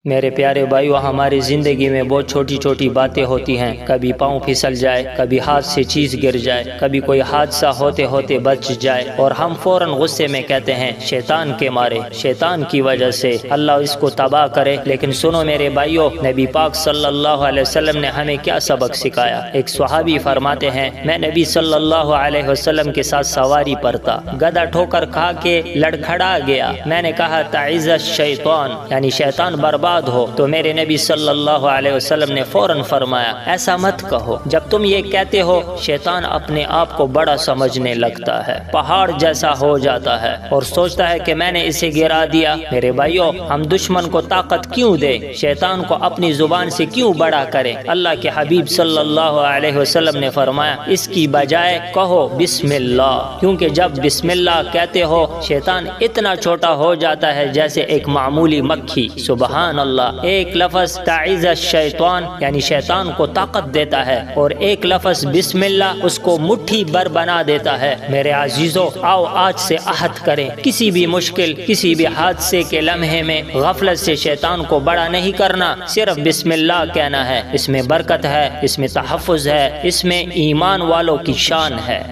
میرے پیارے بھائیو، ہماری زندگی میں بہت چھوٹی چھوٹی باتیں ہوتی ہیں۔ کبھی پاؤں پھسل جائے، کبھی ہاتھ سے چیز گر جائے، کبھی کوئی حادثہ ہوتے ہوتے بچ جائے اور ہم فوراً غصے میں کہتے ہیں شیطان کے مارے، شیطان کی وجہ سے، اللہ اس کو تباہ کرے۔ لیکن سنو میرے بھائیو، نبی پاک صلی اللہ علیہ وسلم نے ہمیں کیا سبق سکھایا۔ ایک صحابی فرماتے ہیں، میں نبی صلی اللہ علیہ وسلم کے ساتھ سواری پر تھا، گدھا ٹھوکر کھا کے لڑکھڑا گیا۔ میں نے کہا تعیذ الشیطان، یعنی شیطان برباد ہو، تو میرے نبی صلی اللہ علیہ وسلم نے فوراً فرمایا ایسا مت کہو، جب تم یہ کہتے ہو شیطان اپنے آپ کو بڑا سمجھنے لگتا ہے، پہاڑ جیسا ہو جاتا ہے اور سوچتا ہے کہ میں نے اسے گرا دیا۔ میرے بھائیو، ہم دشمن کو طاقت کیوں دیں، شیطان کو اپنی زبان سے کیوں بڑا کریں؟ اللہ کے حبیب صلی اللہ علیہ وسلم نے فرمایا اس کی بجائے کہو بسم اللہ، کیونکہ جب بسم اللہ کہتے ہو شیطان اتنا چھوٹا ہو جاتا ہے جیسے ایک معمولی مکھی۔ سبحان اللہ، ایک لفظ تعیذ الشیطان یعنی شیطان کو طاقت دیتا ہے اور ایک لفظ بسم اللہ اس کو مٹھی بر بنا دیتا ہے۔ میرے عزیزو، آؤ آج سے عہد کریں، کسی بھی مشکل، کسی بھی حادثے کے لمحے میں غفلت سے شیطان کو بڑا نہیں کرنا، صرف بسم اللہ کہنا ہے۔ اس میں برکت ہے، اس میں تحفظ ہے، اس میں ایمان والوں کی شان ہے۔